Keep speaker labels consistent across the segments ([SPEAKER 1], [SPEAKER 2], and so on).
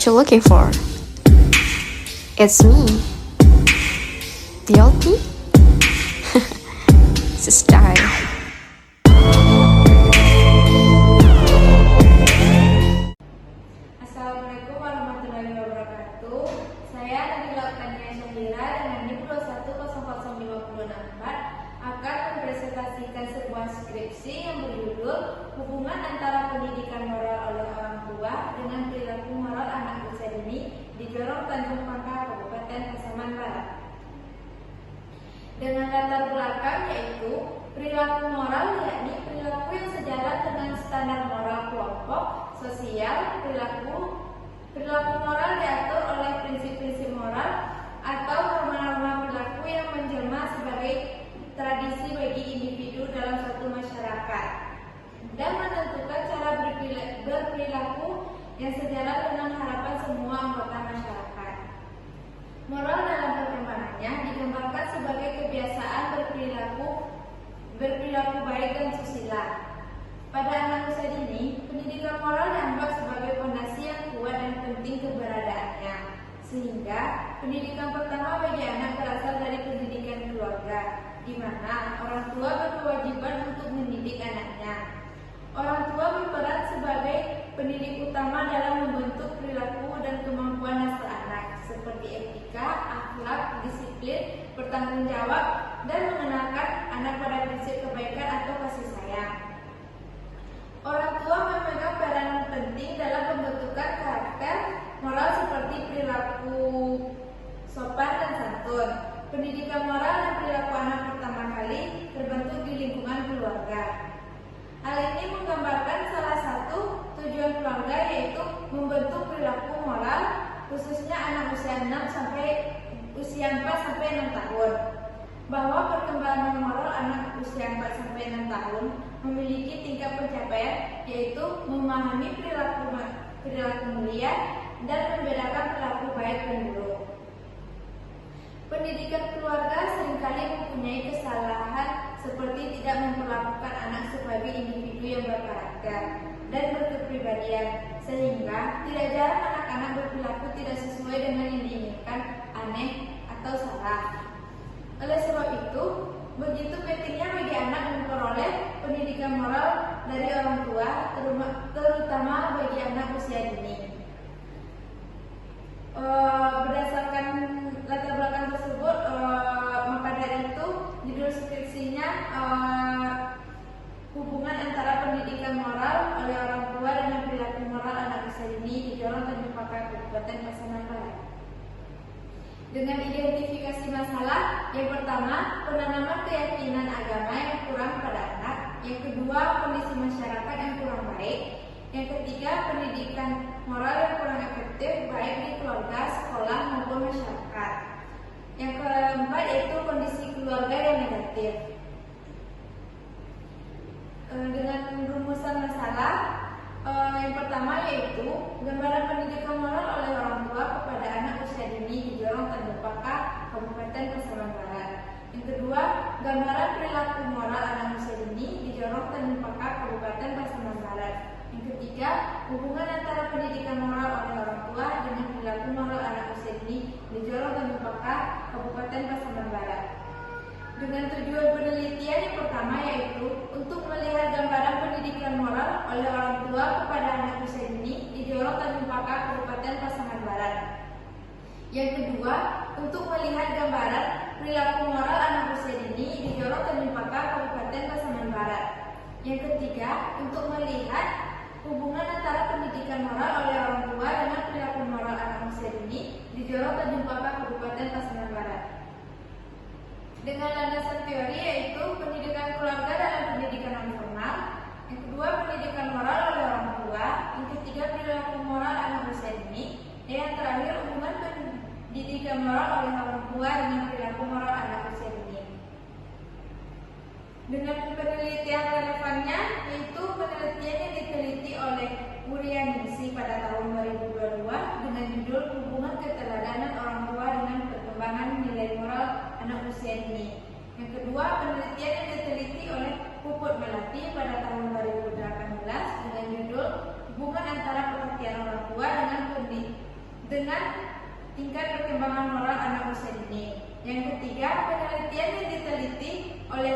[SPEAKER 1] what you're looking for. It's me, the old me. It's a style.
[SPEAKER 2] Assalamualaikum warahmatullahi wabarakatuh. Saya Nabila Utania Syahira dengan NIM 2100564 akan mempresentasikan sebuah skripsi yang berjudul Hubungan Antara Pendidikan Moral oleh Orang Tua dengan Perilaku Moral Anak Usia Dini di Jorong Tanjung Pangkal, Kabupaten Pasaman Barat. Dengan latar belakang yaitu perilaku moral, yakni perilaku yang sejalan dengan standar moral kelompok sosial. Perilaku moral diatur oleh prinsip-prinsip moral atau norma-norma perilaku yang menjelma sebagai tradisi bagi individu dalam suatu masyarakat dan menentukan cara berperilaku yang sejalan dengan harapan semua anggota masyarakat. Moral dalam perkembangannya digambarkan sebagai kebiasaan berperilaku baik dan susila. Pada anak usia dini, pendidikan moral dianggap sebagai fondasi yang kuat dan penting keberadaannya, sehingga pendidikan pertama bagi anak berasal dari pendidikan keluarga, di mana orang tua berkewajiban untuk mendidik anaknya. Orang tua berperan sebagai pendidik utama dalam membentuk perilaku dan kemampuan dasar anak, seperti etika, akhlak, disiplin, bertanggung jawab, dan mengenalkan anak pada prinsip kebaikan atau kasih sayang. Orang tua memegang peranan penting dalam pembentukan karakter moral seperti perilaku sopan dan santun. Pendidikan moral dan perilaku anak pertama kali terbentuk di lingkungan keluarga. Hal ini menggambarkan salah satu tujuan keluarga, yaitu membentuk perilaku moral khususnya anak usia 4 sampai 6 tahun. Bahwa perkembangan moral anak usia 4 sampai 6 tahun memiliki tingkat pencapaian, yaitu memahami perilaku mulia dan membedakan perilaku baik dan buruk. Pendidikan keluarga seringkali mempunyai kesalahan seperti tidak memperlakukan anak sebagai individu yang berkarakter dan berkepribadian, sehingga tidak jarang anak-anak berperilaku tidak sesuai dengan yang diinginkan, aneh atau salah. Oleh sebab itu, begitu pentingnya bagi anak memperoleh pendidikan moral dari orang tua, terutama bagi anak usia dini. Berdasarkan latar belakang tersebut, maka dari itu judul skripsinya hubungan antara pendidikan moral oleh orang tua dengan perilaku moral anak usia dini di Jorong Tanjung Pangkal, Kabupaten Pasaman Barat. Dengan identifikasi masalah, yang pertama, penanaman keyakinan agama yang kurang pada anak. Yang kedua, kondisi masyarakat yang kurang baik. Yang ketiga, pendidikan moral yang kurang efektif baik di keluarga, sekolah maupun masyarakat. Yang keempat, yaitu kondisi keluarga yang negatif. Dengan rumusan masalah, yang pertama yaitu gambaran pendidikan moral oleh orang tua kepada anak usia dini di Jorong Tanjung Pangkal, Kabupaten Pasaman Barat. Yang kedua, gambaran perilaku moral anak usia dini di Jorong Tanjung Pangkal, Kabupaten Pasaman Barat. Yang ketiga, hubungan antara pendidikan moral oleh orang tua dengan perilaku moral anak usia dini di Jorong Tanjung Pangkal, Kabupaten Pasaman Barat. Dengan tujuan penelitian yang pertama yaitu untuk melihat gambaran pendidikan moral oleh orang tua kepada anak usia dini di Jorong Tanjung Pangkal, Kabupaten Pasaman Barat. Yang kedua, untuk melihat gambaran perilaku moral anak usia dini di Jorong Tanjung Pangkal, Kabupaten Pasaman Barat. Yang ketiga, untuk melihat hubungan antara pendidikan moral oleh orang tua dengan perilaku moral anak usia dini di Jorong Tanjung Pangkal, Kabupaten Pasaman Barat. Dengan landasan teori yaitu pendidikan keluarga dalam pendidikan non formal. Yang kedua, pendidikan moral oleh orang tua. Yang ketiga, perilaku moral anak usia dini. Dan yang terakhir, hubungan pendidikan moral oleh orang tua dengan perilaku moral anak usia dini. Dengan penelitian relevannya, yaitu penelitian yang diteliti oleh Wurianingsi pada tahun 2022 dengan judul Hubungan Keteladanan Orang Tua dengan Perkembangan Nilai Moral Anak Usia Dini. Yang kedua, penelitian yang diteliti oleh Puput Melati pada tahun 2018 dengan judul Hubungan Antara Perhatian Orang Tua dengan dengan tingkat perkembangan moral anak usia dini. Yang ketiga, penelitian yang diteliti oleh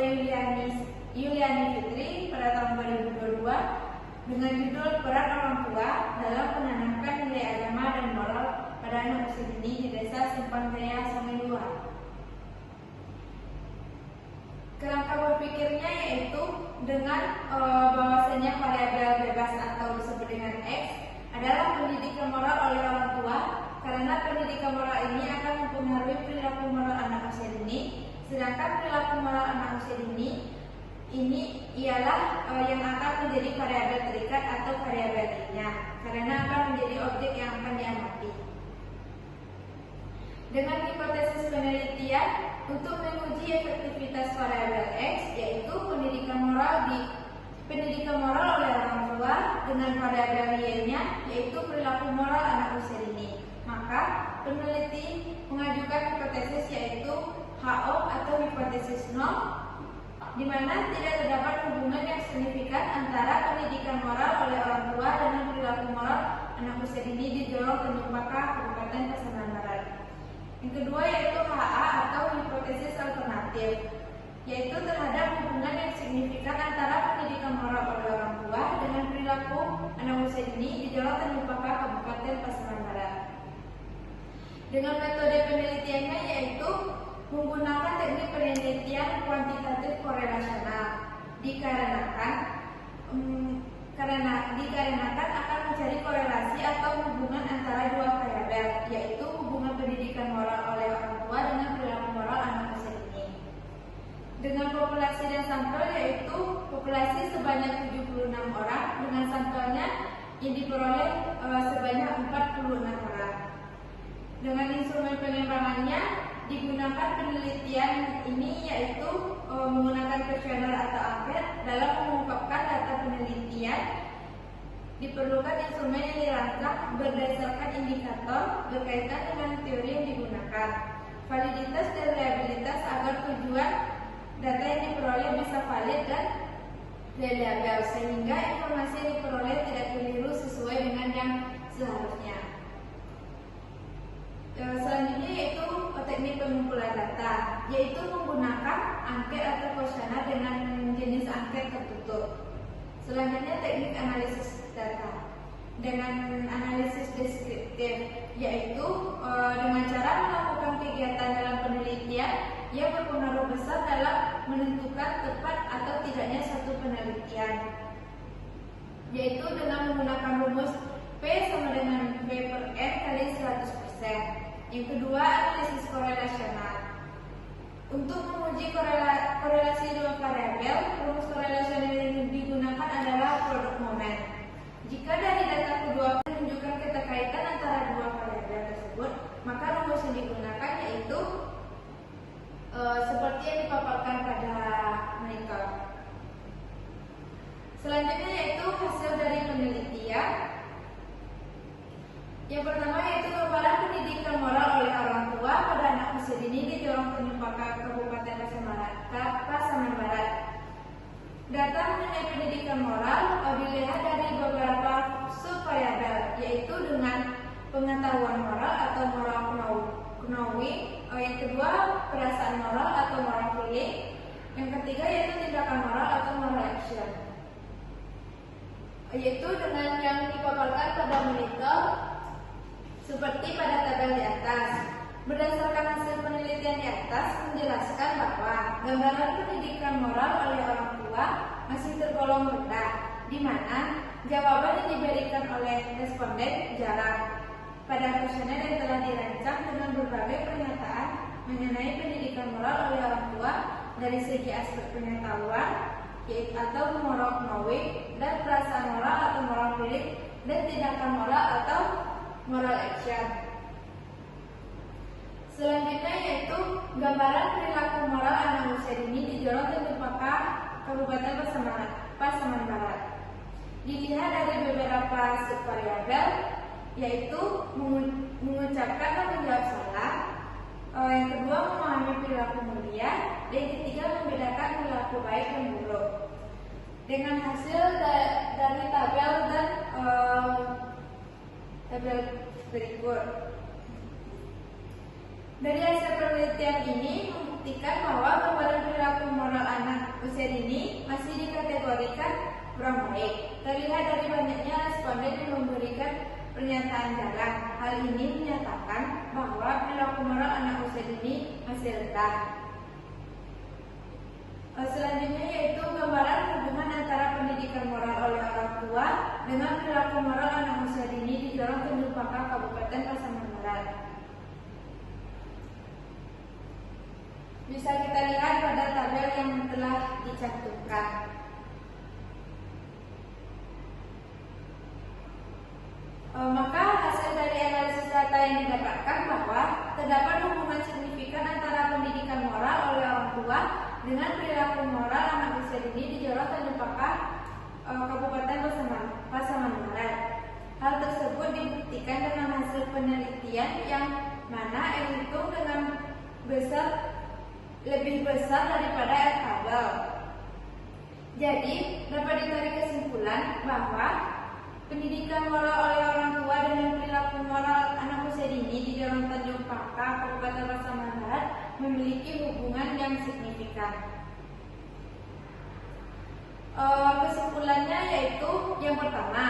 [SPEAKER 2] Yuliani Fitri pada tahun 2022 dengan judul Peran Orang Tua dalam Menanamkan Nilai Agama dan Moral pada Anak Usia Dini di Desa Simpang Jaya, Sungai Luar. Kerangka berpikirnya yaitu dengan bahwasanya variabel bebas atau disebut dengan X adalah pendidikan moral oleh orang tua, karena pendidikan moral ini akan mempengaruhi perilaku moral anak usia dini, sedangkan perilaku moral anak usia dini ini ialah yang akan menjadi variabel terikat atau variabel lainnya, karena akan menjadi objek yang akan diamati. Dengan hipotesis penelitian untuk menguji efektivitas variabel X, yaitu pendidikan moral oleh orang tua dengan variabel Y-nya, yaitu perilaku moral anak usia dini. Maka peneliti mengajukan hipotesis yaitu HO atau hipotesis nol, di mana tidak terdapat hubungan yang signifikan antara pendidikan moral oleh orang tua dengan perilaku moral anak usia dini di Jorong Tanjung Pakar, Kabupaten Pasaman Barat. Yang kedua yaitu HA atau hipotesis alternatif, yaitu terhadap hubungan yang signifikan antara pendidikan moral oleh orang tua dengan perilaku anak usia dini di Jorong Tanjung Pakar, Kabupaten Pasaman Barat. Dengan metode penelitiannya yaitu menggunakan teknik penelitian kuantitatif korelasional, dikarenakan akan mencari korelasi atau hubungan antara dua variabel, yaitu hubungan pendidikan moral oleh orang tua dengan perilaku moral anak usia dini. Dengan populasi dan sampel yaitu populasi sebanyak 76 orang dengan sampelnya yang diperoleh sebanyak 46 orang. Dengan instrumen pengembangannya digunakan penelitian ini yaitu menggunakan kuesioner atau angket. Dalam mengungkapkan data penelitian diperlukan instrumen yang dirancang berdasarkan indikator berkaitan dengan teori yang digunakan, validitas dan reliabilitas agar tujuan data yang diperoleh bisa valid dan reliabel, sehingga informasi yang diperoleh tidak keliru sesuai dengan yang seharusnya. Selanjutnya yaitu teknik pengumpulan data, yaitu menggunakan angket atau kuesioner dengan jenis angket tertutup. Selanjutnya teknik analisis data dengan analisis deskriptif, yaitu dengan cara melakukan kegiatan dalam penelitian yang berpengaruh besar dalam menentukan tepat atau tidaknya satu penelitian, yaitu dengan menggunakan rumus P sama dengan V per N kali 100%. Yang kedua, analisis korelasional. Untuk menguji korelasi dua variabel, rumus korelasional yang digunakan adalah produk momen. Jika dari data kedua menunjukkan keterkaitan antara dua variabel tersebut, maka rumus yang digunakan yaitu seperti yang dipaparkan pada monitor. Selanjutnya yaitu hasil dari penelitian. Yang pertama yaitu gambaran pendidikan moral oleh orang tua pada anak usia dini di Jorong Tanjung Pakar, Kabupaten Pasaman Barat. Data mengenai pendidikan moral dilihat dari beberapa subvariabel, yaitu dengan pengetahuan moral atau moral knowing, yang kedua perasaan moral atau moral feeling, yang ketiga yaitu tindakan moral atau moral action, yaitu dengan yang dipaparkan pada monitor seperti pada tabel di atas. Berdasarkan hasil penelitian di atas menjelaskan bahwa gambaran pendidikan moral oleh orang tua masih tergolong rendah, di mana jawaban yang diberikan oleh responden jarang. Pada kuesioner yang telah dirancang dengan berbagai pernyataan mengenai pendidikan moral oleh orang tua dari segi aspek pengetahuan, yaitu atau moral knowing, dan perasaan moral atau moral feeling, dan tindakan moral atau moral action. Selanjutnya yaitu gambaran perilaku moral anak usia dini di Jorong Tanjung Pakar, Kabupaten Pasaman Barat. Dilihat dari beberapa subvariabel, yaitu mengucapkan dan menjawab salah, yang kedua memahami perilaku mulia, dan yang ketiga membedakan perilaku baik dan buruk. Dengan hasil dari tabel berikut. Dari hasil penelitian ini membuktikan bahwa gambaran perilaku moral anak usia dini masih dikategorikan kurang baik. Terlihat dari banyaknya responden yang memberikan pernyataan jarang. Hal ini menyatakan bahwa perilaku moral anak usia dini masih rendah. Selanjutnya yaitu gambaran hubungan antara pendidikan moral oleh orang tua dengan perilaku moral anak usia dini di Jorong Tanjung Pakar, Kabupaten Pasaman Barat. Bisa kita lihat pada tabel yang telah dicantumkan. Maka hasil dari analisis data yang didapatkan bahwa terdapat hubungan signifikan antara pendidikan moral oleh orang tua dengan perilaku moral anak usia dini di Jorong Tanjung Pakar, Kabupaten Pasaman Barat. Hal tersebut dibuktikan dengan hasil penelitian yang mana L hitung dengan lebih besar daripada L tabel. Jadi dapat ditarik kesimpulan bahwa pendidikan moral oleh orang tua dengan perilaku moral anak usia dini di Jorong Tanjung Pakar, Kabupaten Pasaman Barat memiliki hubungan yang signifikan. Kesimpulannya yaitu yang pertama,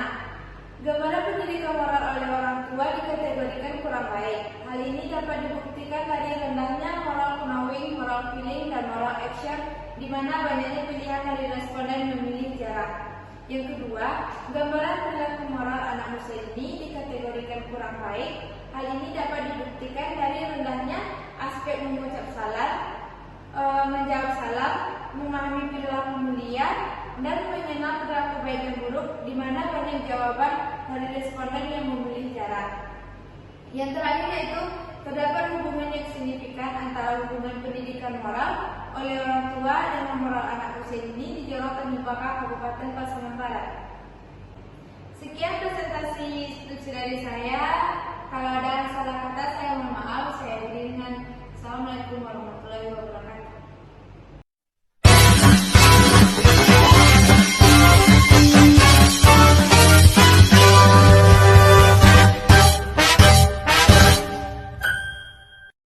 [SPEAKER 2] gambaran pendidikan moral oleh orang tua dikategorikan kurang baik. Hal ini dapat dibuktikan dari rendahnya moral knowing, moral feeling, dan moral action, di mana banyaknya pilihan dari responden memilih jarak. Yang kedua, gambaran perilaku moral anak usia dini dikategorikan kurang baik. Hal ini dapat dibuktikan dari rendahnya aspek mengucap salam, menjawab salam, memahami perilaku mulia, dan mengenal perilaku baik dan buruk, di mana banyak jawaban dari responden yang memilih jarak. Yang terakhir yaitu terdapat hubungan yang signifikan antara hubungan pendidikan moral oleh orang tua dengan moral anak usia dini di Jorong Tanjung Pakar, Kabupaten Pasaman Barat. Sekian presentasi instruksi dari saya. Kalau ada salah kata saya mohon maaf. Saya akhiri dengan Assalamualaikum warahmatullahi wabarakatuh.